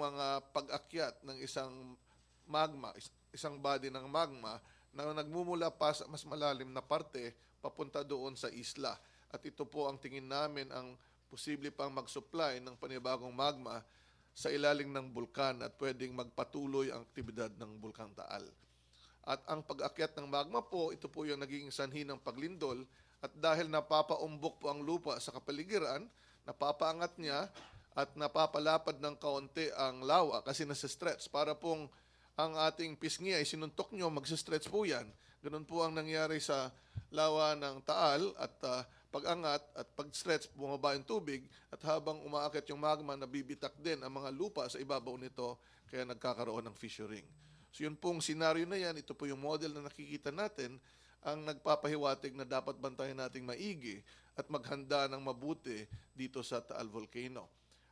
mga pag-akyat ng isang magma, isang body ng magma na nagmumula pa sa mas malalim na parte papunta doon sa isla. At ito po ang tingin namin ang posible pang mag-supply ng panibagong magma sa ilalim ng bulkan at pwedeng magpatuloy ang aktibidad ng Bulkang Taal. At ang pag-akyat ng magma po, ito po yung naging sanhi ng paglindol. At dahil napapaumbok po ang lupa sa kapaligiran, napapaangat niya at napapalapad ng kaunti ang lawa kasi nasa-stretch. Para pong ang ating pisngi ay sinuntok nyo, magsa-stretch po yan. Ganun po ang nangyari sa lawa ng Taal at pag-angat at pag-stretch, bumaba yung tubig at habang umaakyat yung magma, nabibitak din ang mga lupa sa ibabaw nito kaya nagkakaroon ng fissuring. So yun pong senaryo na yan, ito po yung model na nakikita natin ang nagpapahiwatig na dapat bantayan nating maigi at maghanda ng mabuti dito sa Taal Volcano.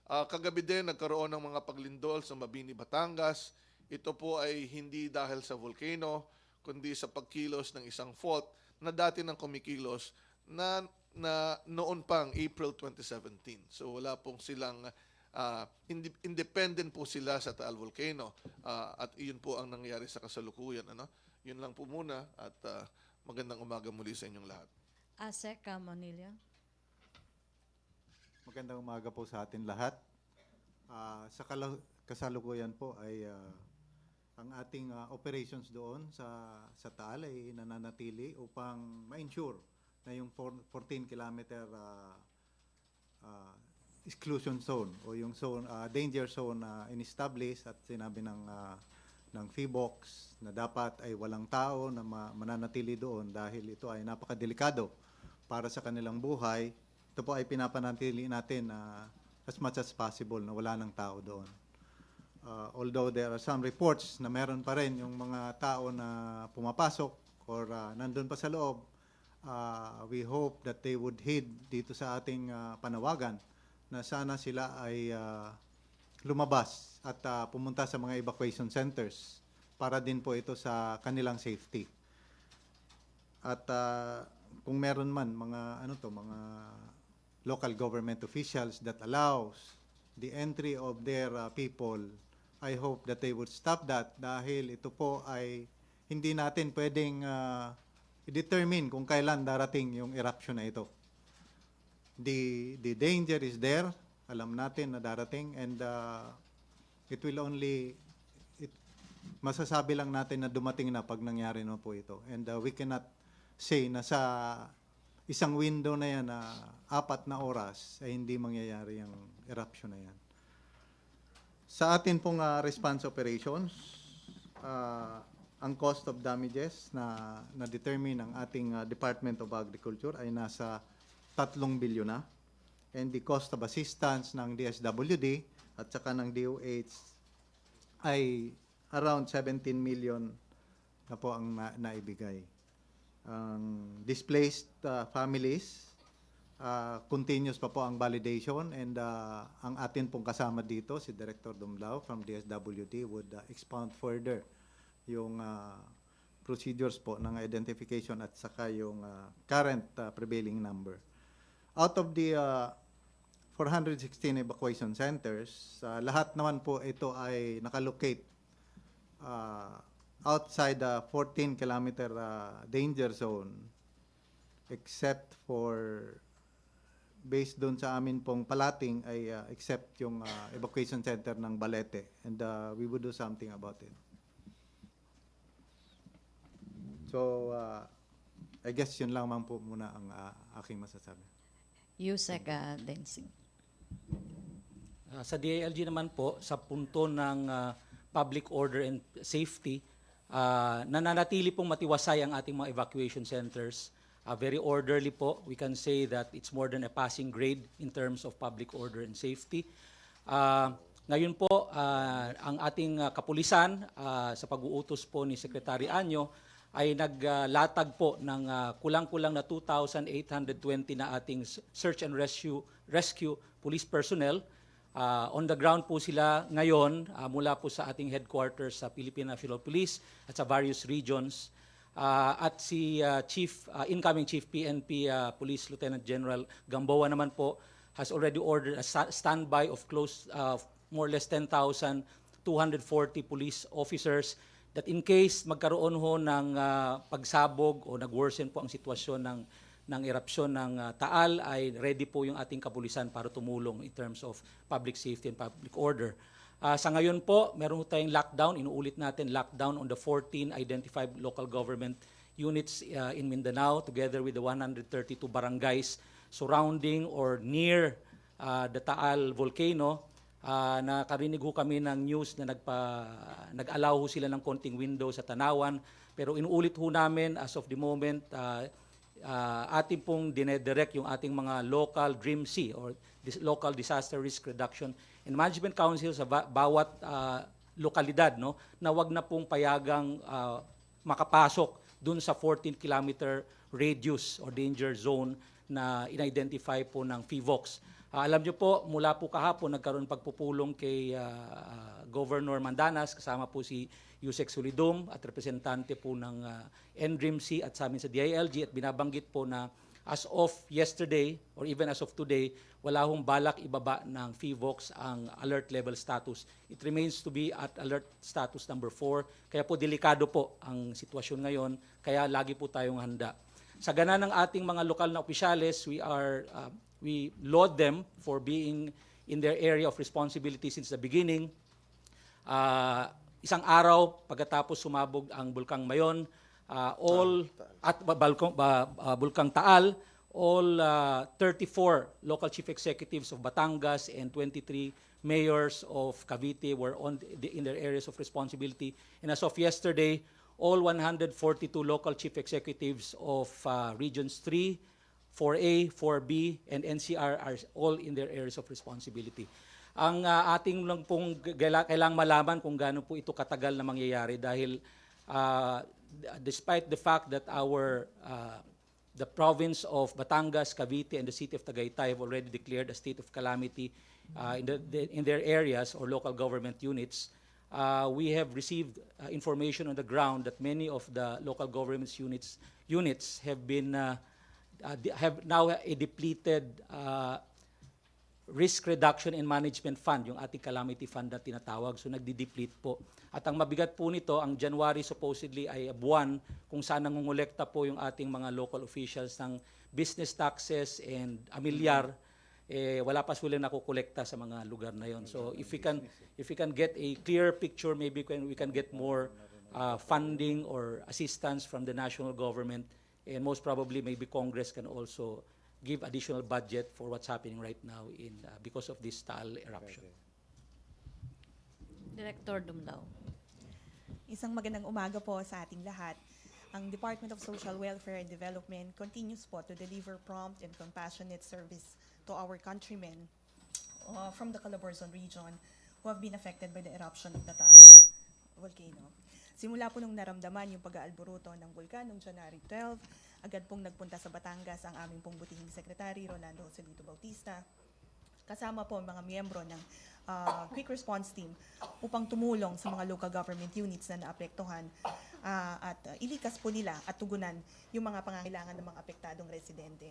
Kagabi din nagkaroon ng mga paglindol sa Mabini, Batangas. Ito po ay hindi dahil sa volcano, kundi sa pagkilos ng isang fault na dati nang kumikilos na noon pang April 2017. So wala pong silang, independent po sila sa Taal Volcano. At iyon po ang nangyari sa kasalukuyan. Yun lang po muna at magandang umaga muli sa inyong lahat. Sec Manila. Magandang umaga po sa atin lahat. Sa kasalukuyan po ay ang ating operations doon sa Taal ay nananatili upang ma-ensure na yung 14-kilometer exclusion zone o yung zone, danger zone na in-establish at sinabi ng Phivolcs na dapat ay walang tao na mananatili doon dahil ito ay napakadelikado para sa kanilang buhay. Ito po ay pinapanatili natin as much as possible na wala ng tao doon. Although there are some reports na meron pa rin yung mga tao na pumapasok or nandun pa sa loob, we hope that they would heed dito sa ating panawagan na sana sila ay lumabas at pumunta sa mga evacuation centers para din po ito sa kanilang safety. At kung meron man mga mga local government officials that allows the entry of their people, I hope that they would stop that dahil ito po ay hindi natin pwedeng i-determine kung kailan darating yung eruption na ito. The danger is there, alam natin na darating, and masasabi lang natin na dumating na pag nangyari na po ito. And we cannot say na sa isang window na yan na 4 na oras ay hindi mangyayari yung eruption na yan. Sa atin pong response operations, ang cost of damages na determine ng ating Department of Agriculture ay nasa 3 bilyon na. And the cost of assistance ng DSWD at saka ng DOH ay around 17 million na po ang naibigay. Ang displaced families, continuous pa po ang validation, and ang atin pong kasama dito, si Director Dumlao from DSWD would expound further yung procedures po ng identification at saka yung current prevailing number. Out of the 416 evacuation centers, lahat naman po ito ay nakalocate outside the 14-kilometer danger zone except for, based doon sa amin pong palating, ay except yung evacuation center ng Balete, and we would do something about it. So, I guess yun lang man po muna ang aking masasabi. Yusek Densing. Sa DILG naman po, sa punto ng public order and safety, nananatili pong matiwasay ang ating mga evacuation centers. Very orderly po. We can say that it's more than a passing grade in terms of public order and safety. Ngayon po, ang ating kapulisan sa pag-uutos po ni Secretary Anyo ay naglatag po ng kulang-kulang na 2,820 na ating search and rescue police personnel. On the ground po sila ngayon mula po sa ating headquarters sa Philippine National Police at sa various regions. At si incoming Chief PNP Police Lieutenant General Gamboa naman po has already ordered a standby of close more or less 10,240 police officers that in case magkaroon ho ng pagsabog o nag-worsen po ang sitwasyon ng erupsyon ng Taal, ay ready po yung ating kapulisan para tumulong in terms of public safety and public order. Sa ngayon po, meron tayong lockdown, inuulit natin, lockdown on the 14 identified local government units in Mindanao together with the 132 barangays surrounding or near the Taal volcano. Nakarinig ho kami ng news na nag-allow ho sila ng konting window sa tanawan, pero inuulit ho namin as of the moment, ating pong dinedirect yung ating mga local DRIMC or local disaster risk reduction and management council sa bawat lokalidad, no, na wag na pong payagang makapasok dun sa 14-kilometer radius or danger zone na in-identify po ng Phivolcs. Alam niyo po, mula po kahapon nagkaroon pagpupulong kay Governor Mandanas, kasama po si Yusek Solidum at representante po ng NDRIMC at sa amin sa DILG, at binabanggit po na as of yesterday or even as of today, wala hong balak ibaba ng Phivolcs ang alert level status. It remains to be at alert status number 4. Kaya po delikado po ang sitwasyon ngayon, kaya lagi po tayong handa. Sa gana ng ating mga lokal na opisyales, we laud them for being in their area of responsibility since the beginning. Isang araw pagkatapos sumabog ang Bulkang Mayon, Bulkang Taal, all 34 local chief executives of Batangas and 23 mayors of Cavite were in their areas of responsibility. And as of yesterday, all 142 local chief executives of Regions 3, 4A, 4B, and NCR are all in their areas of responsibility. Ang ating lang pong kailangang malaman kung gaano po ito katagal na mangyayari dahil despite the fact that the province of Batangas, Cavite, and the city of Tagaytay have already declared a state of calamity in their areas or local government units, we have received information on the ground that many of the local government units have been have now a depleted risk reduction and management fund, yung ating calamity fund na tinatawag. So nagdi-deplete po. At ang mabigat po nito, ang January supposedly ay buwan kung saan nangungulekta po yung ating mga local officials ng business taxes and amilyar. Wala pa silang nakukolekta sa mga lugar na yon. So if we can get a clear picture, maybe we can get more funding or assistance from the national government, and most probably maybe Congress can also give additional budget for what's happening right now because of this Taal eruption. Director Dumlao. Isang magandang umaga po sa ating lahat. Ang Department of Social Welfare and Development continues po to deliver prompt and compassionate service to our countrymen from the Calabarzon region who have been affected by the eruption of the Taal volcano. Simula po nung naramdaman yung pag-aalboruto ng bulkan noong January 12, agad pong nagpunta sa Batangas ang aming pong butihing Secretary, Rolando Joselito Bautista, kasama po ang mga miyembro ng Quick Response Team upang tumulong sa mga local government units na naapektuhan at ilikas po nila at tugunan yung mga pangangailangan ng mga apektadong residente.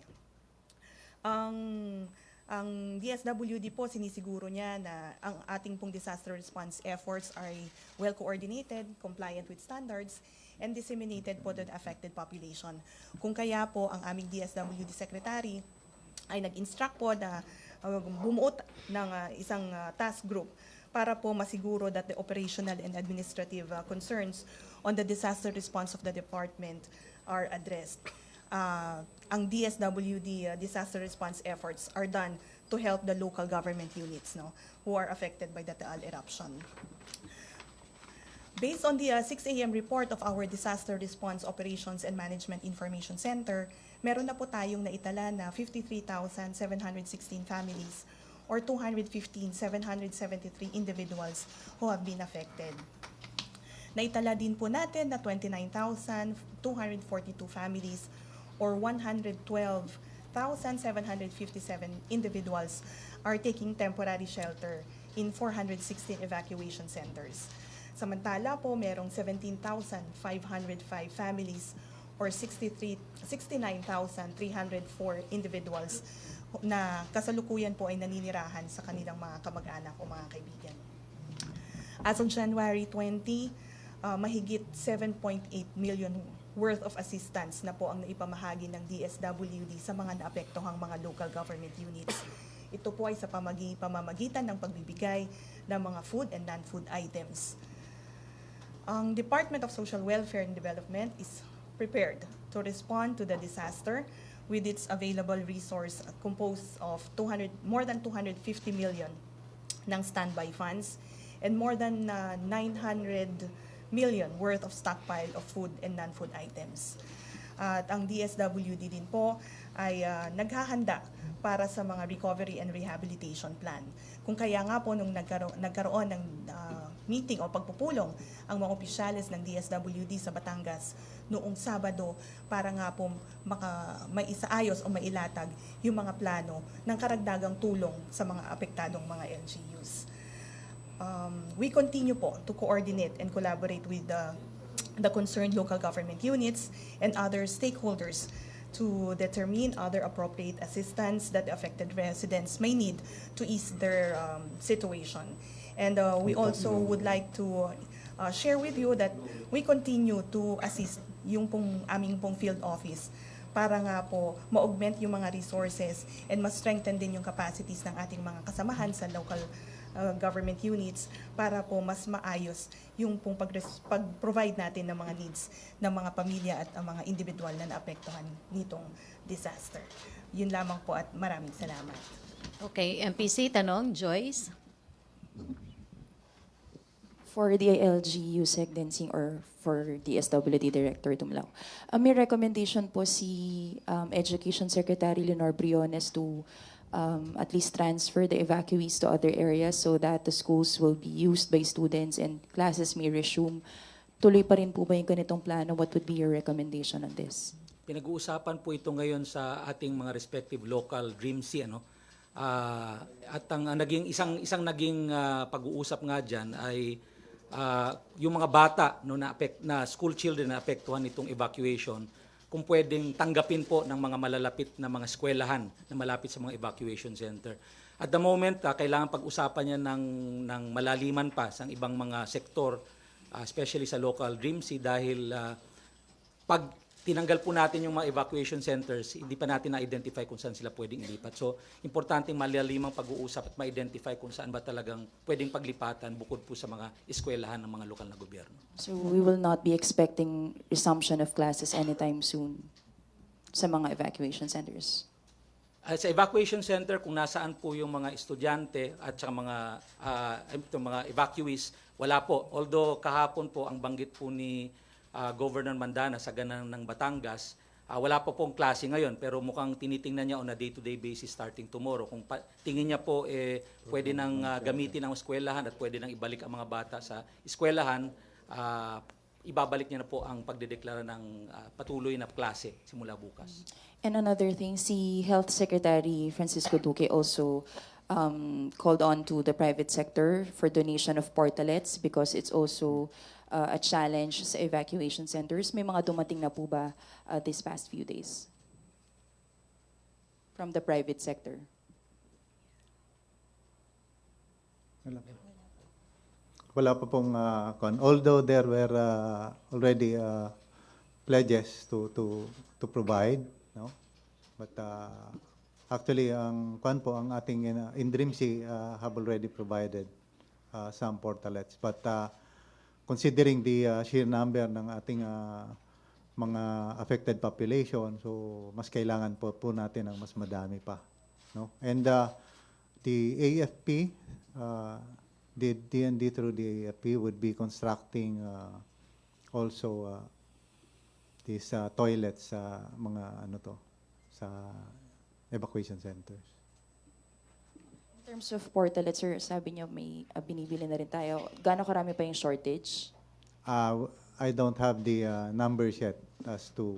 Ang DSWD po, sinisiguro niya na ang ating pong disaster response efforts are well coordinated, compliant with standards, and disseminated po to the affected population. Kung kaya po ang aming DSWD Secretary ay nag-instruct po na bumuot ng isang task group para po masiguro that the operational and administrative concerns on the disaster response of the department are addressed. Ang DSWD disaster response efforts are done to help the local government units who are affected by the Taal eruption. Based on the 6 a.m. report of our Disaster Response Operations and Management Information Center, meron na po tayong naitala na 53,716 families or 215,773 individuals who have been affected. Naitala din po natin na 29,242 families or 112,757 individuals are taking temporary shelter in 416 evacuation centers. Samantala po, merong 17,505 families or 69,304 individuals na kasalukuyan po ay naninirahan sa kanilang mga kamag-anak o mga kaibigan. As of January 20, mahigit 7.8 million worth of assistance na po ang naipamahagi ng DSWD sa mga naapektuhang mga local government units. Ito po ay sa pamamagitan ng pagbibigay ng mga food and non-food items. Ang Department of Social Welfare and Development is prepared to respond to the disaster with its available resource composed of more than 250 million ng standby funds and more than 900 million worth of stockpile of food and non-food items. At ang DSWD din po ay naghahanda para sa mga recovery and rehabilitation plan. Kung kaya nga po nung nagkaroon ng meeting o pagpupulong ang mga opisyales ng DSWD sa Batangas noong Sabado para nga po maisaayos o mailatag yung mga plano ng karagdagang tulong sa mga apektadong mga LGUs. We continue po to coordinate and collaborate with the concerned local government units and other stakeholders to determine other appropriate assistance that the affected residents may need to ease their situation. And we also would like to share with you that we continue to assist yung aming pong field office para nga po ma-augment yung mga resources and ma-strengthen din yung capacities ng ating mga kasamahan sa local government units para po mas maayos yung pong pag-provide natin ng mga needs ng mga pamilya at ang mga individual na naapektuhan nitong disaster. Yun lamang po at maraming salamat. Okay, MPC, tanong, Joyce? For the LG USEC Dancing or for DSWD Director Tumlao. May recommendation po si Education Secretary Leonor Briones to at least transfer the evacuees to other areas so that the schools will be used by students and classes may resume. Tuloy pa rin po ba yung ganitong plano? What would be your recommendation on this? Pinag-uusapan po ito ngayon sa ating mga respective local DREAMC, ano? At ang naging isang naging pag-uusap nga diyan ay yung mga bata no na school children na apektuhan nitong evacuation, kung pwedeng tanggapin po ng mga malalapit na mga eskwelahan na malapit sa mga evacuation center. At the moment, kailangan pag-usapan niya ng malaliman pa sa ibang mga sektor, especially sa local DREAMC dahil pag tinanggal po natin yung mga evacuation centers, hindi pa natin na-identify kung saan sila pwedeng ilipat. So, importanteng malalimang pag-uusap at ma-identify kung saan ba talagang pwedeng paglipatan bukod po sa mga eskwelahan ng mga lokal na gobyerno. So we will not be expecting resumption of classes anytime soon sa mga evacuation centers? Sa evacuation center, kung nasaan po yung mga estudyante at saka mga evacuees, wala po. Although kahapon po, ang banggit po ni Governor Mandana sa ganang ng Batangas, wala pa pong klase ngayon pero mukhang tinitingnan niya on a day-to-day basis starting tomorrow. Kung tingin niya po pwede nang gamitin ang eskwelahan at pwede nang ibalik ang mga bata sa eskwelahan, ibabalik niya na po ang pagdedeklara ng patuloy na klase simula bukas. And another thing, si Health Secretary Francisco Duque also called on to the private sector for donation of portalets because it's also a challenge sa evacuation centers. May mga dumating na po ba this past few days from the private sector? Wala pa pong although there were already pledges to provide, no? But actually ang ating in DREAMC have already provided some portalets, but considering the sheer number ng ating mga affected population, so mas kailangan po natin ng mas madami pa, no? And the AFP, the DND through the AFP would be constructing also these toilets sa mga sa evacuation centers. In terms of portalets, sir, sabi niyo may binibili na rin tayo. Gaano karami pa yung shortage? I don't have the numbers yet as to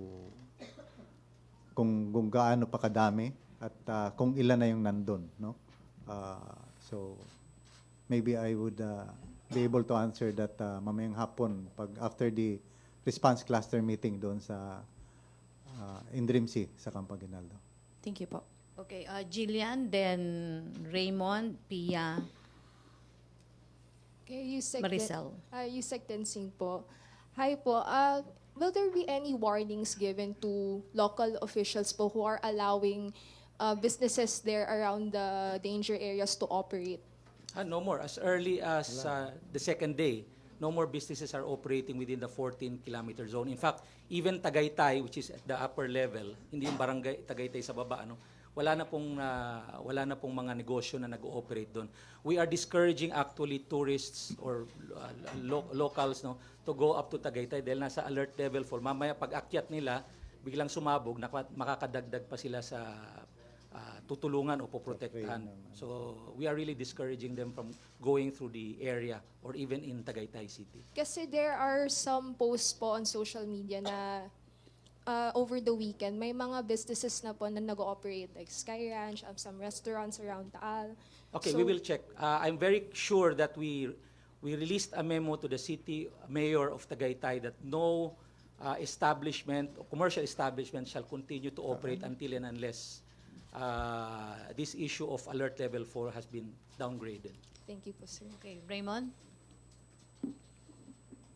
kung gaano pa kadami at kung ilan na yung nandun, no? So maybe I would be able to answer that mamayang hapon after the response cluster meeting doon sa in DREAMC sa Campo Aguinaldo. Thank you po. Okay, Jillian, then Raymond, Pia, Okay, Maricel. Yusek Tensing po. Hi po. Will there be any warnings given to local officials po who are allowing businesses there around the danger areas to operate? No more. As early as the second day, no more businesses are operating within the 14-kilometer zone. In fact, even Tagaytay, which is at the upper level, hindi yung barangay Tagaytay sa baba, wala na pong mga negosyo na nag-ooperate doon. We are discouraging actually tourists or locals to go up to Tagaytay dahil nasa alert level 4. Mamaya pag akyat nila, biglang sumabog, makakadagdag pa sila sa tutulungan o poprotektahan. So we are really discouraging them from going through the area or even in Tagaytay City. Kasi there are some posts po on social media na over the weekend, may mga businesses na po na nag-ooperate like Sky Ranch, some restaurants around Taal. Okay, So- we will check. I'm very sure that we released a memo to the city mayor of Tagaytay that no establishment or commercial establishment shall continue to operate until and unless this issue of alert level 4 has been downgraded. Thank you po, sir. Okay, Raymond?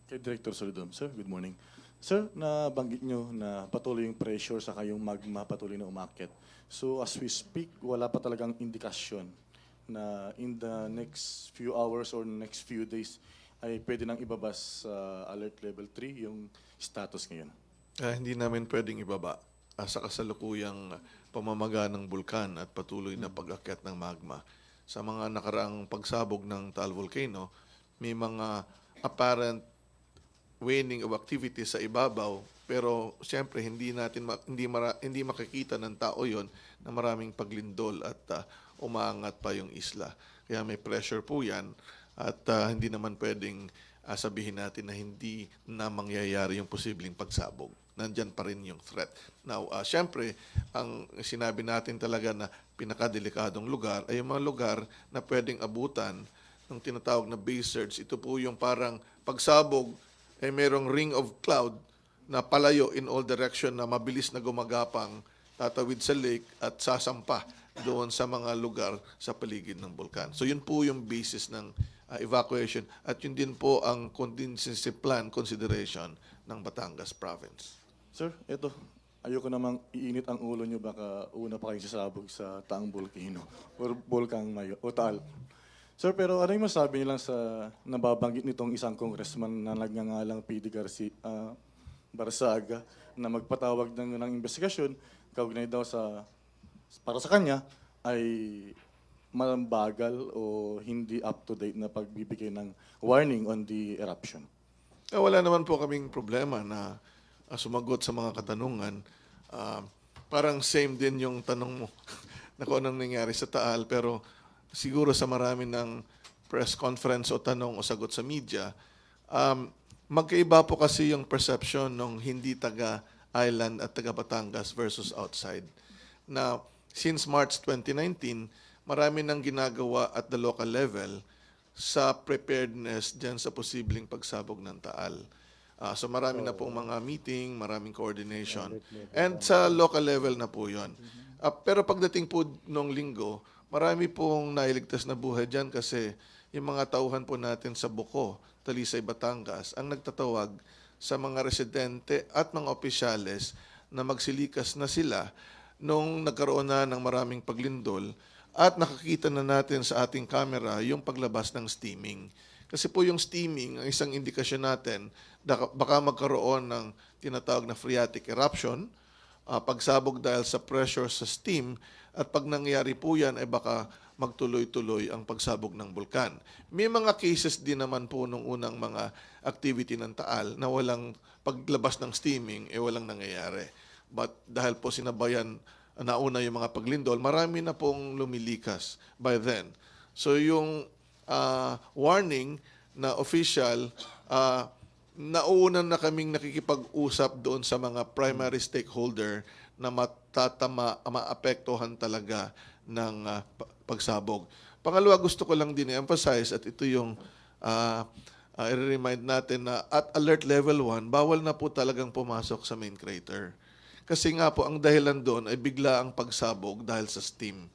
Kay Director Solidum. Sir, good morning. Sir, nabanggit nyo na patuloy yung pressure sa kayong magma patuloy na umakyat. So as we speak, wala pa talagang indikasyon na in the next few hours or next few days ay pwede nang ibabas sa alert level 3 yung status ngayon. Hindi namin pwedeng ibaba sa kasalukuyang pamamaga ng bulkan at patuloy na pag-akyat ng magma. Sa mga nakaraang pagsabog ng Taal Volcano, may mga apparent waning of activity sa ibabaw, pero siyempre hindi makikita ng tao yon na maraming paglindol at umaangat pa yung isla. Kaya may pressure po yan at hindi naman pwedeng sabihin natin na hindi na mangyayari yung posibleng pagsabog. Nandyan pa rin yung threat. Now, siyempre, ang sinabi natin talaga na pinakadelikadong lugar ay yung mga lugar na pwedeng abutan ng tinatawag na base surge. Ito po yung parang pagsabog ay merong ring of cloud na palayo in all direction na mabilis na gumagapang, tatawid sa lake at sasampa doon sa mga lugar sa paligid ng bulkan. So yun po yung basis ng evacuation at yun din po ang contingency plan consideration ng Batangas Province. Sir, eto, ayoko namang iinit ang ulo nyo, baka una pa kayo sasabog sa Taang Volcano or Volcang Mayo o Taal. Sir, pero ano yung masabi niyo lang sa nababanggit nitong isang congressman na nagngangalang P.D. Barsaga na magpatawag ng investigasyon kaugnay daw para sa kanya ay mabagal o hindi up-to-date na pagbibigay ng warning on the eruption? Wala naman po kaming problema na sumagot sa mga katanungan. Parang same din yung tanong mo na kung anong nangyari sa Taal, pero siguro sa marami ng press conference o tanong o sagot sa media, magkaiba po kasi yung perception ng hindi taga-island at taga-Batangas versus outside. Na since March 2019, marami nang ginagawa at the local level sa preparedness dyan sa posibleng pagsabog ng Taal. So marami na pong mga meeting, maraming coordination. And sa local level na po yun. Pero pagdating po nung linggo, marami pong nailigtas na buhay dyan kasi yung mga tauhan po natin sa Buko, Talisay, Batangas, ang nagtatawag sa mga residente at mga opisyales na magsilikas na sila nung nagkaroon na ng maraming paglindol at nakakita na natin sa ating camera yung paglabas ng steaming. Kasi po yung steaming, ang isang indikasyon natin, baka magkaroon ng tinatawag na phreatic eruption, pagsabog dahil sa pressure sa steam, at pag nangyari po yan, ay baka magtuloy-tuloy ang pagsabog ng bulkan. May mga cases din naman po nung unang mga activity ng Taal na walang paglabas ng steaming, walang nangyayari. But dahil po sinabayan nauna yung mga paglindol, marami na pong lumilikas by then. So yung warning na official, nauuna na kaming nakikipag-usap doon sa mga primary stakeholder na maapektuhan talaga ng pagsabog. Pangalawa, gusto ko lang din i-emphasize at ito yung i-remind natin na at alert level 1, bawal na po talagang pumasok sa main crater. Kasi nga po, ang dahilan doon ay bigla ang pagsabog dahil sa steam.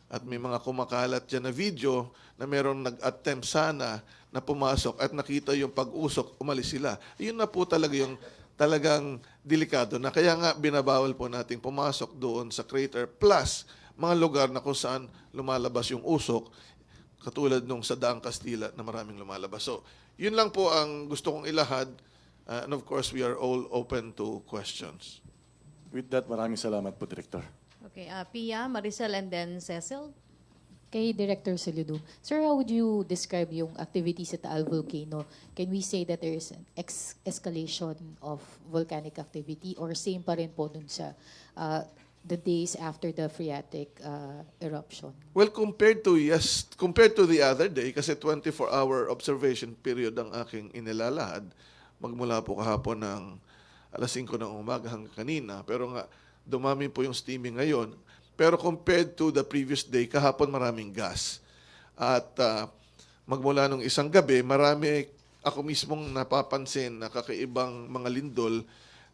At may mga kumakalat dyan na video na merong nag-attempt sana na pumasok at nakita yung pag-usok, umalis sila. Yun na po talaga yung talagang delikado na. Kaya nga binabawal po nating pumasok doon sa crater plus mga lugar na kung saan lumalabas yung usok, katulad nung sa Daang Kastila na maraming lumalabas. So, yun lang po ang gusto kong ilahad. And of course, we are all open to questions. With that, maraming salamat po, Director. Okay, Pia, Maricel, and then Cecil. Kay Director Saludo. Sir, how would you describe yung activities at Taal Volcano? Can we say that there is an escalation of volcanic activity or same pa rin po dun sa the days after the phreatic eruption? Well, compared to the other day, kasi 24-hour observation period ang aking inilalahad, magmula po kahapon ng alas 5 ng umaga hanggang kanina. Pero nga, dumami po yung steaming ngayon. Pero compared to the previous day, kahapon maraming gas. At magmula nung isang gabi, marami ako mismong napapansin na kakaibang mga lindol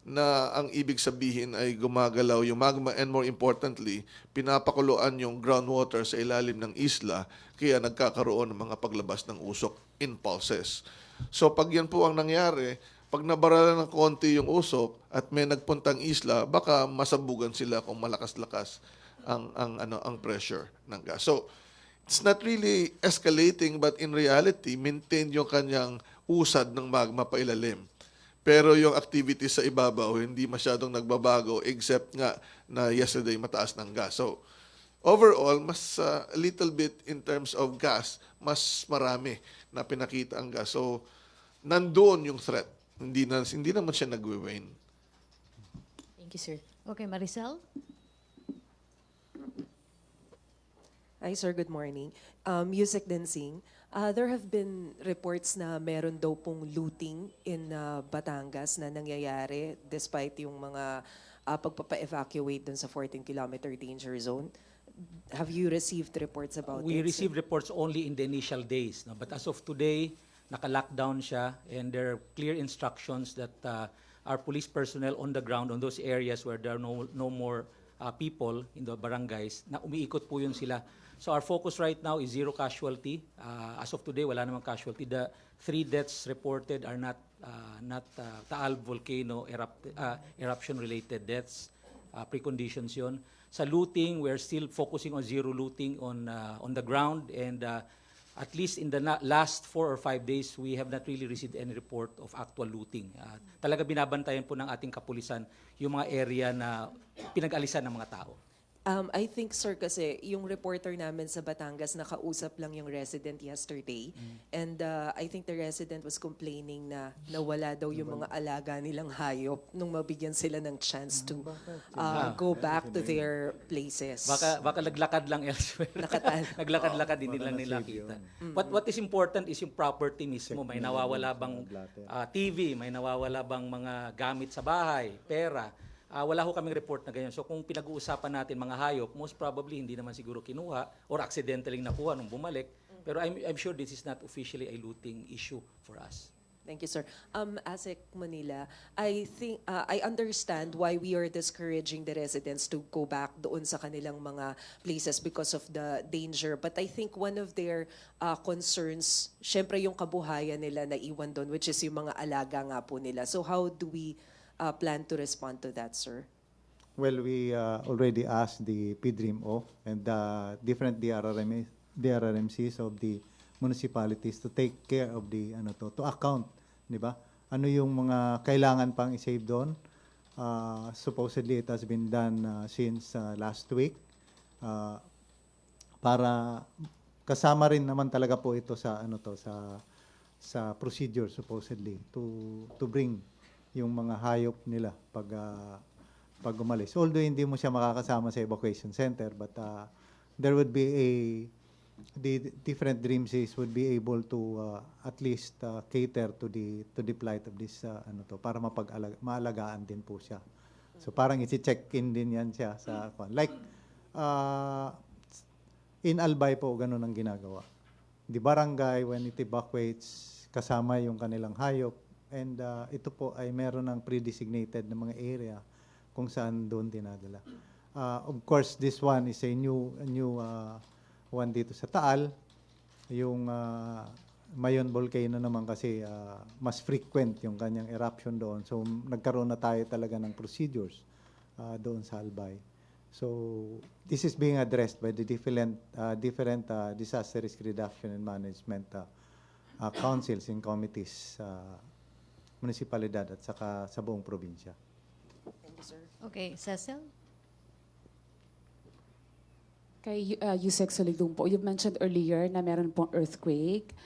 na ang ibig sabihin ay gumagalaw yung magma and more importantly, pinapakuluan yung groundwater sa ilalim ng isla kaya nagkakaroon ng mga paglabas ng usok in pulses. So pag yan po ang nangyari, pag nabara ng konti yung usok at may nagpuntang isla, baka masabugan sila kung malakas-lakas ang pressure ng gas. So it's not really escalating but in reality, maintain yung kanyang usad ng magma pailalim. Pero yung activity sa ibabaw, hindi masyadong nagbabago except nga na yesterday mataas ng gas. So, overall, mas a little bit in terms of gas, mas marami na pinakita ang gas. So, nandoon yung threat. Hindi naman siya nagwe-wane. Thank you, sir. Okay, Maricel. Hi, sir. Good morning. Yusek Densing. There have been reports na meron daw pong looting in Batangas na nangyayari despite yung mga pagpapa-evacuate dun sa 14-kilometer danger zone. Have you received reports about We it? received reports only in the initial days. No? But as of today, naka-lockdown siya and there are clear instructions that our police personnel on the ground on those areas where there are no more people in the barangays, na umiikot po yun sila. So our focus right now is zero casualty. As of today, wala namang casualty. The 3 deaths reported are not Taal Volcano eruption-related deaths. Preconditions yun. Sa looting, we're still focusing on zero looting on the ground and at least in the last 4 or 5 days, we have not really received any report of actual looting. Talaga binabantayan po ng ating kapulisan yung mga area na pinag-alisan ng mga tao. I think, sir, kasi yung reporter namin sa Batangas, nakausap lang yung resident yesterday. And I think the resident was complaining na nawala daw yung mga alaga nilang hayop nung mabigyan sila ng chance to go back to their places. Baka naglakad lang elsewhere. Naglakad-lakad, hindi lang nila kita. What is important is yung property mismo. May nawawala bang TV, may nawawala bang mga gamit sa bahay, pera. Wala ho kaming report na ganyan. So kung pinag-uusapan natin mga hayop, most probably hindi naman siguro kinuha or accidentally nakuha nung bumalik. Pero I'm sure this is not officially a looting issue for us. Thank you, sir. ASEC Manila, I think I understand why we are discouraging the residents to go back doon sa kanilang mga places because of the danger. But I think one of their concerns, syempre yung kabuhayan nila na iwan doon, which is yung mga alaga nga po nila. So how do we plan to respond to that, sir? Well, we already asked the PDRIMO and the different DRRMCs of the municipalities to take care of the to account, di ba? Ano yung mga kailangan pang i-save doon? Supposedly it has been done since last week. Para kasama rin naman talaga po ito sa sa procedure supposedly to bring yung mga hayop nila pag umalis. Although hindi mo siya makakasama sa evacuation center, but there would be the different DRIMCs would be able to at least cater to the plight of this para maalagaan din po siya. So parang i-check-in din yan siya sa like in Albay po ganun ang ginagawa. The barangay when it evacuates kasama yung kanilang hayop. And ito po ay meron ng pre-designated na mga area kung saan doon dinadala. Of course, this one is a new one dito sa Taal. Yung Mayon volcano naman kasi mas frequent yung kanyang eruption doon. So nagkaroon na tayo talaga ng procedures doon sa Albay. So this is being addressed by the different disaster risk reduction and management councils and committees sa munisipalidad at saka sa buong probinsya. Thank you, sir. Okay, Cecil? Kay Yusek Solidum po, you mentioned earlier na meron pong earthquake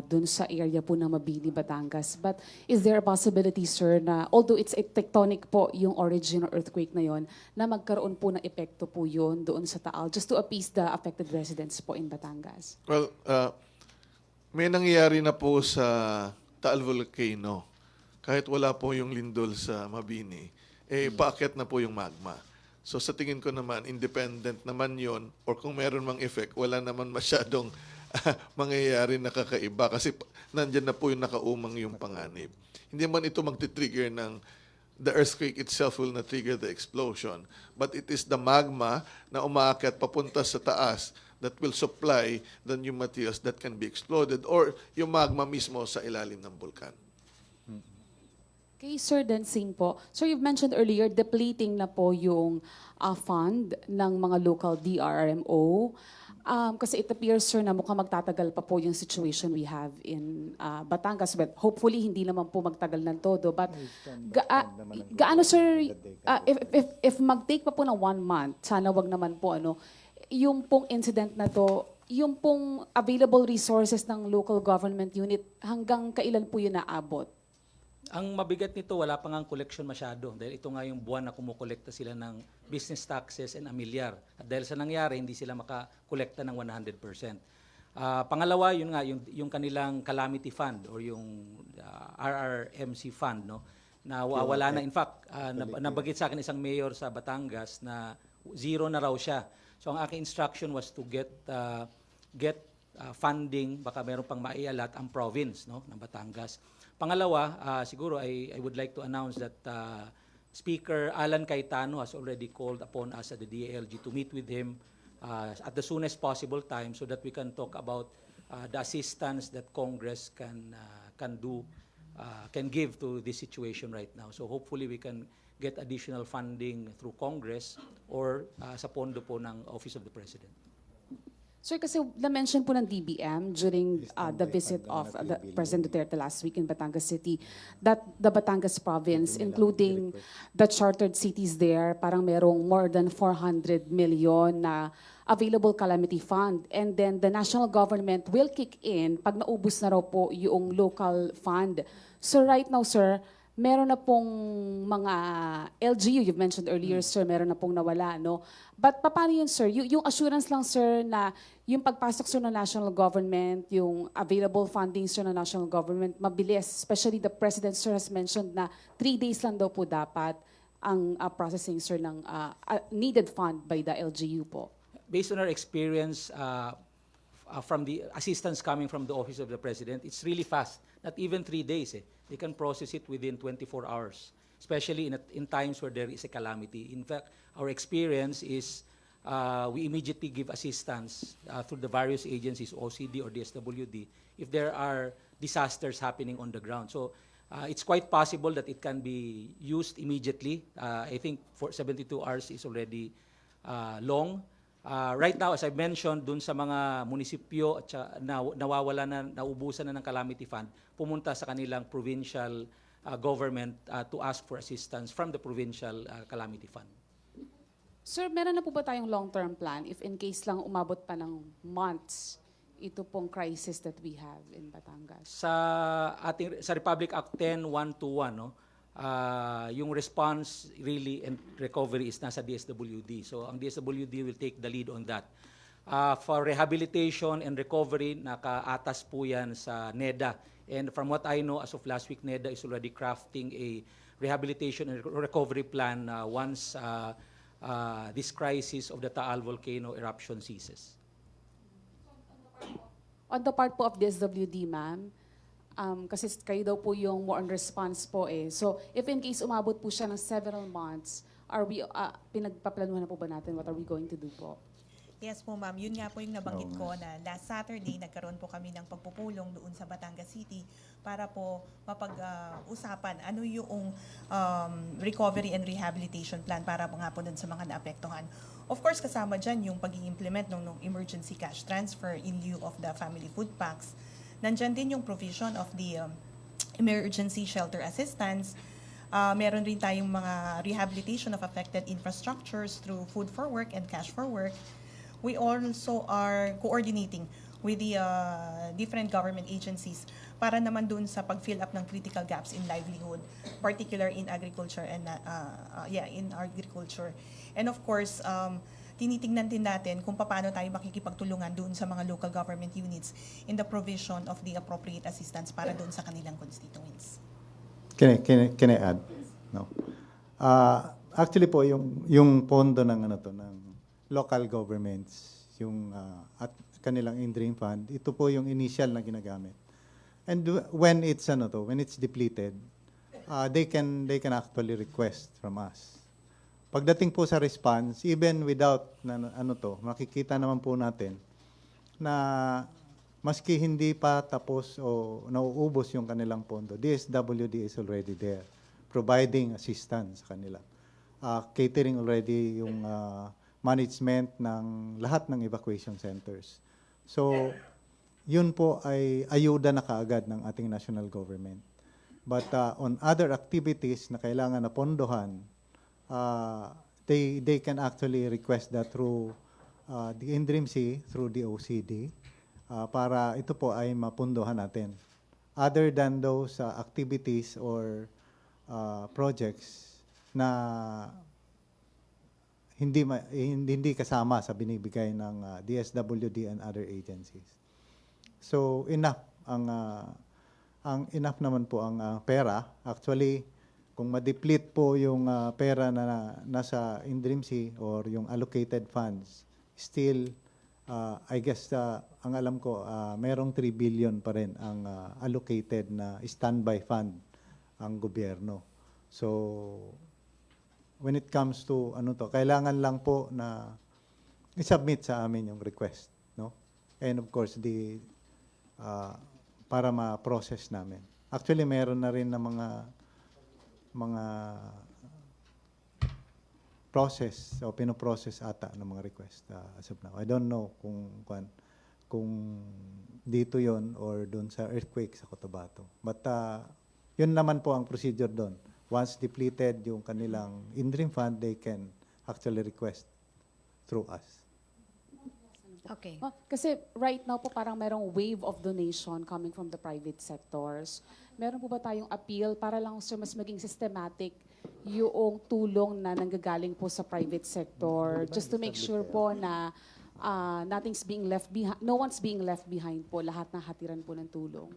dun sa area po ng Mabini, Batangas. But is there a possibility, sir, na although it's a tectonic po yung origin ng earthquake na yon, na magkaroon po ng epekto po yun doon sa Taal just to appease the affected residents po in Batangas? Well, may nangyayari na po sa Taal Volcano. Kahit wala po yung lindol sa Mabini, paakyat na po yung magma. So sa tingin ko naman, independent naman yon, or kung meron mang effect, wala naman masyadong mangyayari na kakaiba kasi nandyan na po yung nakaumang yung panganib. Hindi man ito magti-trigger ng the earthquake itself will not trigger the explosion, but it is the magma na umaakyat papunta sa taas that will supply the new materials that can be exploded or yung magma mismo sa ilalim ng bulkan. Kay Sir Dancing po, sir, you've mentioned earlier, depleting na po yung fund ng mga local DRRMO. Kasi it appears, sir, na mukhang magtatagal pa po yung situation we have in Batangas. Well, hopefully, hindi naman po magtagal ng todo. But gaano, sir, if mag-take pa po ng 1 month, sana wag naman po, yung pong incident na to, yung pong available resources ng local government unit, hanggang kailan po yun naabot? Ang mabigat nito, wala pa nga collection masyado. Dahil ito nga yung buwan na kumukolekta sila ng business taxes and amilyar. At dahil sa nangyari, hindi sila makakolekta ng 100%. Pangalawa, yun nga, yung kanilang calamity fund or yung RRMC fund, no, na wala na. In fact, nabagit sa akin isang mayor sa Batangas na zero na raw siya. So ang aking instruction was to get funding, baka meron pang maialat ang province, no, ng Batangas. Pangalawa, siguro I would like to announce that Speaker Alan Cayetano has already called upon us at the DALG to meet with him at the soonest possible time so that we can talk about the assistance that Congress can give to this situation right now. So hopefully we can get additional funding through Congress or sa pondo po ng Office of the President. Sir, kasi na-mention po ng DBM during the visit of President Duterte last week in Batangas City that the Batangas province, including the chartered cities there, parang merong more than 400 million na available calamity fund. And then the national government will kick in pag naubos na raw po yung local fund. So right now, sir, meron na pong mga LGU, you've mentioned earlier, sir, meron na pong nawala, no? But paano yun, sir? Yung assurance lang, sir, na yung pagpasok, sir, ng national government, yung available funding, sir, ng national government, mabilis. Especially the President, sir, has mentioned na 3 days lang daw po dapat ang processing, sir, ng needed fund by the LGU po. Based on our experience from the assistance coming from the Office of the President, it's really fast. Not even 3 days. They can process it within 24 hours, especially in times where there is a calamity. In fact, our experience is we immediately give assistance through the various agencies, OCD or DSWD, if there are disasters happening on the ground. So it's quite possible that it can be used immediately. I think for 72 hours is already long. Right now, as I mentioned, dun sa mga munisipyo at nawawala na, naubusan na ng calamity fund, pumunta sa kanilang provincial government to ask for assistance from the provincial calamity fund. Sir, meron na po ba tayong long-term plan if in case lang umabot pa ng months ito pong crisis that we have in Batangas? Sa Republic Act 10-121, no, yung response really and recovery is nasa DSWD. So ang DSWD will take the lead on that. For rehabilitation and recovery, nakaatas po yan sa NEDA. And from what I know, as of last week, NEDA is already crafting a rehabilitation and recovery plan once this crisis of the Taal volcano eruption ceases. On the part po of DSWD, ma'am, Kasi kayo daw po yung more on response po eh. So, if in case umabot po siya ng several months, are we, pinagpaplanuhan na po ba natin what are we going to do po? Yes po ma'am, yun nga po yung nabanggit ko na last Saturday nagkaroon po kami ng pagpupulong doon sa Batangas City para po mapag-usapan ano yung recovery and rehabilitation plan para po nga po doon sa mga naapektuhan. Of course, kasama dyan yung pag-i-implement ng emergency cash transfer in lieu of the family food packs. Nandyan din yung provision of the emergency shelter assistance. Meron rin tayong mga rehabilitation of affected infrastructures through food for work and cash for work. We also are coordinating with the different government agencies para naman dun sa pag-fill up ng critical gaps in livelihood, particular in agriculture and in agriculture. And of course, tinitingnan din natin kung paano tayo makikipagtulungan doon sa mga local government units in the provision of the appropriate assistance para doon sa kanilang constituents. Can I add? No. Actually po yung pondo ng ng local governments, yung at kanilang in-dream fund, ito po yung initial na ginagamit. And when it's when it's depleted, they can actually request from us. Pagdating po sa response, even without makikita naman po natin na maski hindi pa tapos o nauubos yung kanilang pondo, DSWD is already there providing assistance sa kanila. Catering already yung management ng lahat ng evacuation centers. So, yun po ay ayuda na kaagad ng ating national government. But on other activities na kailangan na pondohan, they can actually request that through the INDRIMC, through the OCD, para ito po ay mapundohan natin. Other than those activities or projects na hindi kasama sa binibigay ng DSWD and other agencies. So enough ang enough naman po ang pera. Actually, kung ma-deplete po yung pera na nasa INDRIMC or yung allocated funds, still I guess ang alam ko merong 3 billion pa rin ang allocated na standby fund ang gobyerno. So when it comes to kailangan lang po na i-submit sa amin yung request, no? And of course para ma-process namin. Actually meron na rin na mga process o pino-process ata ng mga request as of now. I don't know kung dito yon or doon sa earthquake sa Cotabato. But yun naman po ang procedure doon. Once depleted yung kanilang in-dream fund, they can actually request through us. Okay. Kasi right now po parang merong wave of donation coming from the private sectors. Meron po ba tayong appeal para lang sir mas maging systematic yung tulong na nanggagaling po sa private sector just to make sure po na nothing's being left behind, no one's being left behind po, lahat ng hatiran po ng tulong.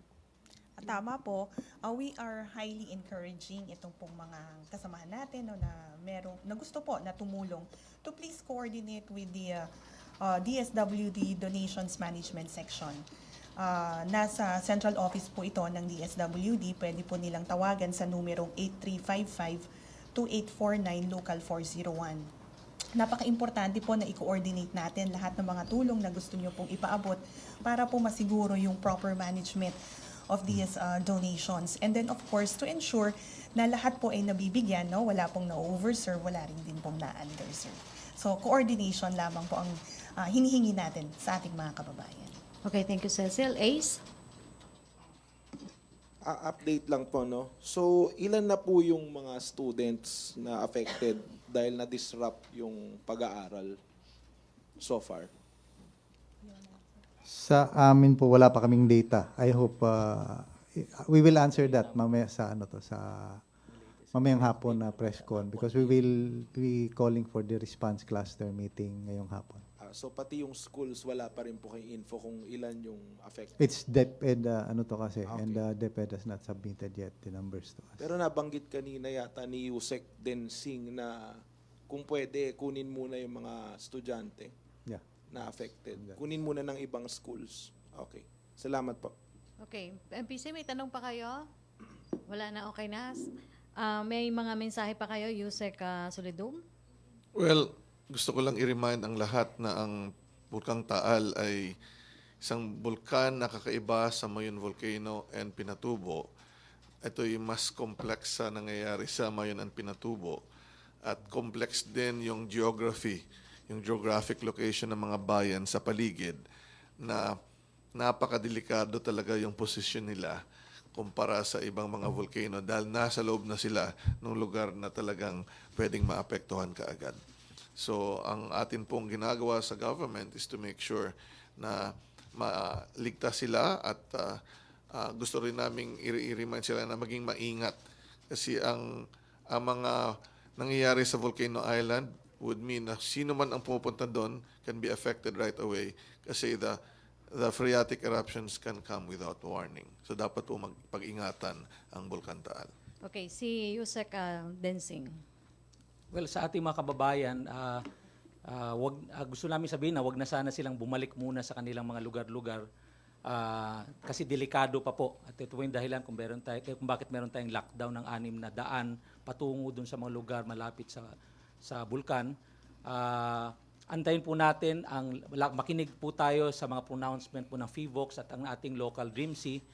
Tama po, we are highly encouraging itong pong mga kasamahan natin na gusto po na tumulong to please coordinate with the DSWD Donations Management Section. Nasa central office po ito ng DSWD, pwede po nilang tawagan sa numerong 8355-2849 Local 401. Napaka-importante po na i-coordinate natin lahat ng mga tulong na gusto nyo pong ipaabot para po masiguro yung proper management of these donations. And then of course, to ensure na lahat po ay nabibigyan, no? Wala pong na-overserve, wala rin din pong na-underserve. So coordination lamang po ang hinihingi natin sa ating mga kababayan. Okay, thank you, Cecil. Ace? Update lang po, no? So, ilan na po yung mga students na affected dahil na-disrupt yung pag-aaral so far? Sa amin po wala pa kaming data. I hope we will answer that mamaya sa mamayang hapon na press con because we will be calling for the response cluster meeting ngayong hapon. So pati yung schools wala pa rin po kayong info kung ilan yung affected? It's DepEd kasi Okay. and DepEd has not submitted yet the numbers to us. Pero nabanggit kanina yata ni Yusek Densing na kung pwede kunin muna yung mga estudyante Yeah. na affected. Kunin muna ng ibang schools. Okay. Salamat po. Okay. MPC, may tanong pa kayo? Wala na, okay na. May mga mensahe pa kayo, Yusek Solidum? Well, gusto ko lang i-remind ang lahat na ang Bulkang Taal ay isang bulkan na kakaiba sa Mayon Volcano and Pinatubo. Ito ay mas complex sa nangyayari sa Mayon and Pinatubo. At complex din yung geography, yung geographic location ng mga bayan sa paligid na napakadelikado talaga yung posisyon nila kumpara sa ibang mga volcano dahil nasa loob na sila ng lugar na talagang pwedeng maapektuhan kaagad. So, ang atin pong ginagawa sa government is to make sure na maligtas sila at gusto rin naming i-remind sila na maging maingat. Kasi ang mga nangyayari sa Volcano Island would mean na sino man ang pumupunta doon can be affected right away kasi the phreatic eruptions can come without warning. So dapat po magpag-ingatan ang Bulkan Taal. Okay, si Yusek Densing. Well, sa ating mga kababayan, gusto namin sabihin na wag na sana silang bumalik muna sa kanilang mga lugar-lugar kasi delikado pa po. At ito po yung dahilan kung bakit meron tayong lockdown ng 6 na daan patungo dun sa mga lugar malapit sa bulkan. Antayin po natin, makinig po tayo sa mga pronouncement po ng Phivolcs at ang ating local DRIMC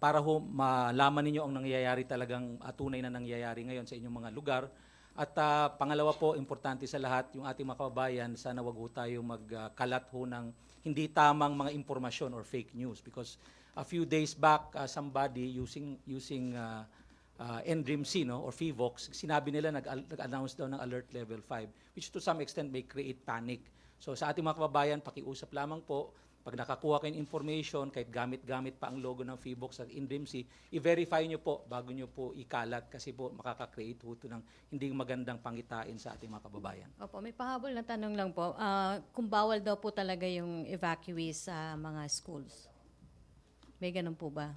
para ho malaman ninyo ang nangyayari talagang tunay na nangyayari ngayon sa inyong mga lugar. At pangalawa po, importante sa lahat, yung ating mga kababayan, sana wag ho tayo magkalat ho ng hindi tamang mga impormasyon or fake news. Because a few days back, somebody using NDRIMC or Phivolcs, sinabi nila nag-announce daw ng alert level 5, which to some extent may create panic. So sa ating mga kababayan, pakiusap lamang po, pag nakakuha kayo ng information, kahit gamit-gamit pa ang logo ng Phivolcs at NDRIMC, i-verify nyo po bago nyo po ikalat kasi po makaka-create ho ng hindi magandang pangitain sa ating mga kababayan. Opo, may pahabol na tanong lang po. Kung bawal daw po talaga yung evacuees sa mga schools. May ganun po ba?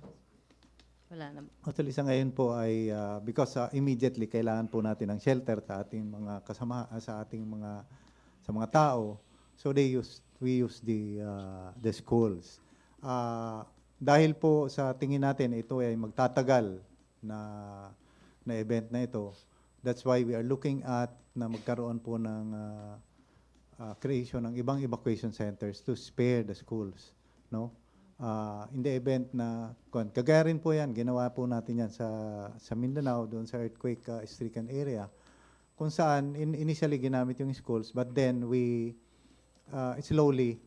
Wala na. Actually, sa ngayon po ay because immediately kailangan po natin ng shelter sa ating mga kasama sa ating mga tao. So we use the schools. Dahil po sa tingin natin ito ay magtatagal na event na ito. That's why we are looking at na magkaroon po ng creation ng ibang evacuation centers to spare the schools, no? In the event na kagaya rin po yan, ginawa po natin yan sa Mindanao, doon sa earthquake stricken area, kung saan initially ginamit yung schools, but then we slowly,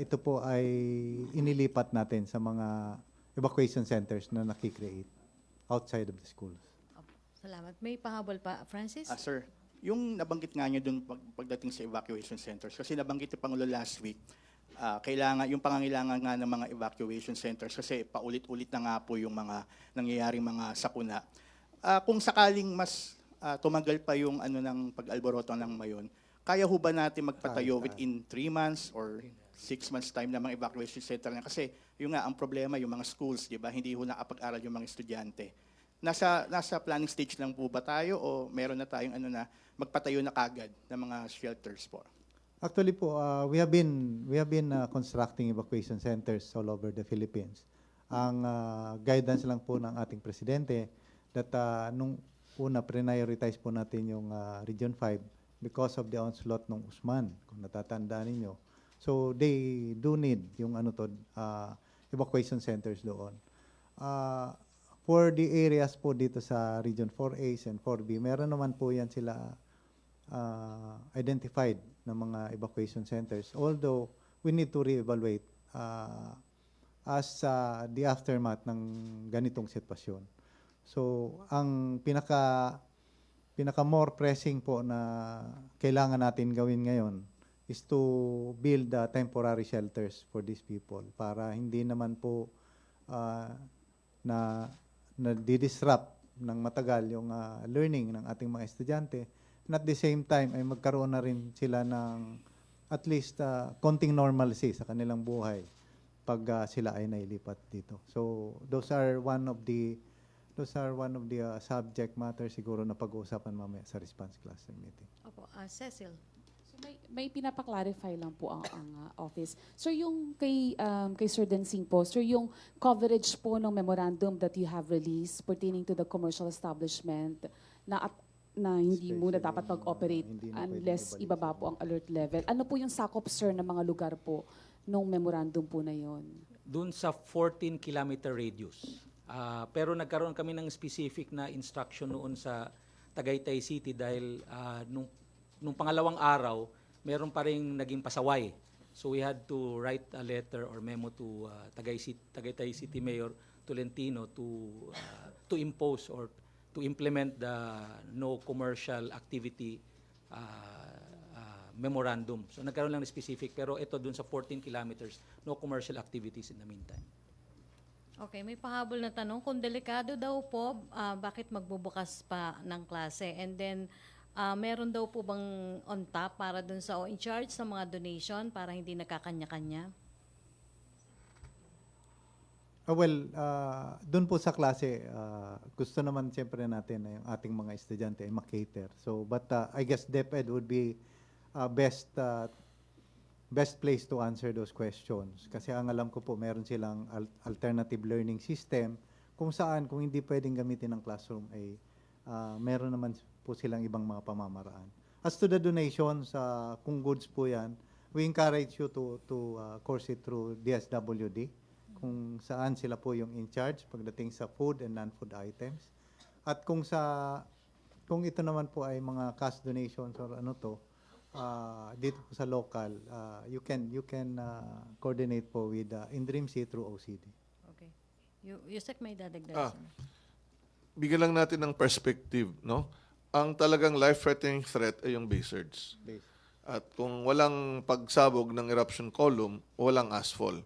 ito po ay inilipat natin sa mga evacuation centers na nakikreate outside of the schools. Opo, salamat. May pahabol pa, Francis? Sir, yung nabanggit nga nyo dun pagdating sa evacuation centers, kasi nabanggit yung Pangulo last week, kailangan yung pangangailangan nga ng mga evacuation centers kasi paulit-ulit na nga po yung mga nangyayaring mga sakuna. Kung sakaling mas tumagal pa yung ng pag-alboroto ng Mayon, kaya ho ba natin magpatayo within 3 months or 6 months time na mga evacuation center na? Kasi yung nga ang problema yung mga schools, di ba? Hindi ho nakapag-aral yung mga estudyante. Nasa planning stage lang po ba tayo o meron na tayong magpatayo na kagad ng mga shelters po? Actually po, we have been constructing evacuation centers all over the Philippines. Ang guidance lang po ng ating presidente that nung una prioritize po natin yung Region 5 because of the onslaught ng Usman, kung natatandaan ninyo. So they do need yung evacuation centers doon. For the areas po dito sa Region 4A and 4B, meron naman po yan sila identified ng mga evacuation centers. Although, we need to reevaluate as the aftermath ng ganitong sitwasyon. So, ang pinaka more pressing po na kailangan natin gawin ngayon is to build temporary shelters for these people para hindi naman po na di-disrupt ng matagal yung learning ng ating mga estudyante. And at the same time ay magkaroon na rin sila ng at least konting normalcy sa kanilang buhay pag sila ay nailipat dito. So those are one of the subject matter siguro na pag-uusapan mamaya sa response cluster meeting. Opo, Cecil. So May pinapa-clarify lang po ang office. Sir, yung kay Sir Dancing po, sir, yung coverage po ng memorandum that you have released pertaining to the commercial establishment na hindi muna dapat mag-operate hindi na unless pwedeng ibaba po ang alert level. Ano po yung sakop, sir, ng mga lugar po nung memorandum po na yon? Doon sa 14-kilometer radius. Pero nagkaroon kami ng specific na instruction noon sa Tagaytay City dahil nung pangalawang araw, meron pa rin naging pasaway. So we had to write a letter or memo to Tagaytay City Mayor Tolentino to impose or to implement the no commercial activity memorandum. So nagkaroon lang ng specific, pero ito dun sa 14 kilometers, no commercial activities in the meantime. Okay, may pahabol na tanong. Kung delikado daw po, bakit magbubukas pa ng klase? And then, meron daw po bang on top para dun sa in charge sa mga donation para hindi nakakanya-kanya? Doon po sa klase, gusto naman siyempre natin na yung ating mga estudyante ay makater. So, but I guess DepEd would be best place to answer those questions. Kasi ang alam ko po, meron silang alternative learning system kung saan, kung hindi pwedeng gamitin ng classroom, ay meron naman po silang ibang mga pamamaraan. As to the donations, kung goods po yan, we encourage you to course it through DSWD, kung saan sila po yung in charge pagdating sa food and non-food items. At kung ito naman po ay mga cash donations or ano to, dito po sa local, you can coordinate po with INDRIMC through OCD. Okay. Yusek, may dadagdag. Bigyan lang natin ng perspective, no? Ang talagang life-threatening threat ay yung basers. At kung walang pagsabog ng eruption column, walang asphalt.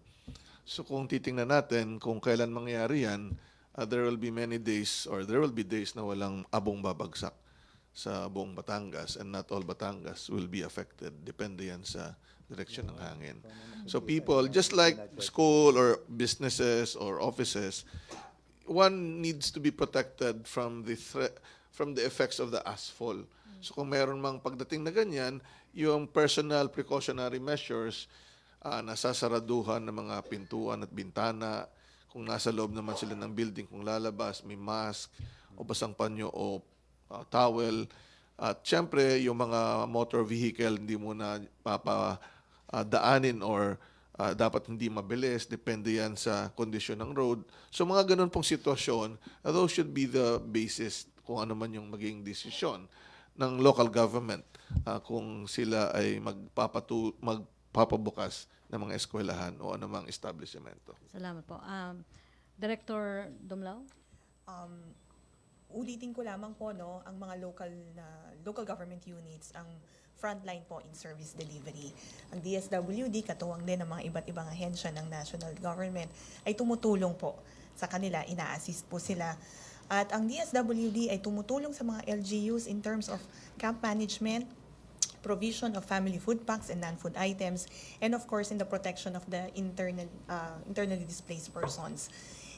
So kung titingnan natin kung kailan mangyari yan, there will be many days or there will be days na walang abong babagsak sa buong Batangas, and not all Batangas will be affected. Depende yan sa direksyon ng hangin. So people, just like school or businesses or offices, one needs to be protected from the effects of the asphalt. So kung meron mang pagdating na ganyan, yung personal precautionary measures, nasasaraduhan ng mga pintuan at bintana, kung nasa loob naman sila ng building, kung lalabas, may mask o basang panyo o towel. At syempre, yung mga motor vehicle, hindi muna papadaanin or dapat hindi mabilis. Depende yan sa kondisyon ng road. So mga ganun pong sitwasyon, those should be the basis kung ano man yung maging desisyon ng local government kung sila ay magpapabukas ng mga eskwelahan o anumang establishmento. Salamat po. Director Dumlao? Ulitin ko lamang po, no, ang mga local government units, ang frontline po in service delivery. Ang DSWD, katuwang din ng mga iba't ibang ahensya ng national government, ay tumutulong po sa kanila, ina-assist po sila. At ang DSWD ay tumutulong sa mga LGUs in terms of camp management, provision of family food packs and non-food items, and of course in the protection of the internally displaced persons.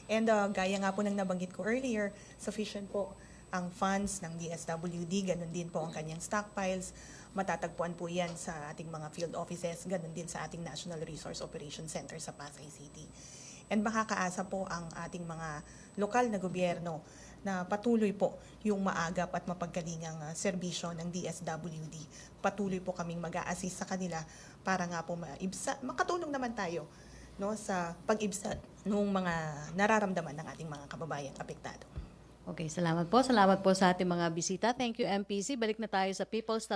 And gaya nga po ng nabanggit ko earlier, sufficient po ang funds ng DSWD, ganun din po ang kanyang stockpiles. Matatagpuan po yan sa ating mga field offices, ganun din sa ating National Resource Operations Center sa Pasay City. And makakaasa po ang ating mga lokal na gobyerno na patuloy po yung maagap at mapagkalingang serbisyo ng DSWD. Patuloy po kaming mag-a-assist sa kanila para nga po makatulong naman tayo, no, sa pag-ibsad ng mga nararamdaman ng ating mga kababayan apektado. Okay, salamat po. Salamat po sa ating mga bisita. Thank you, MPC. Balik na tayo sa People's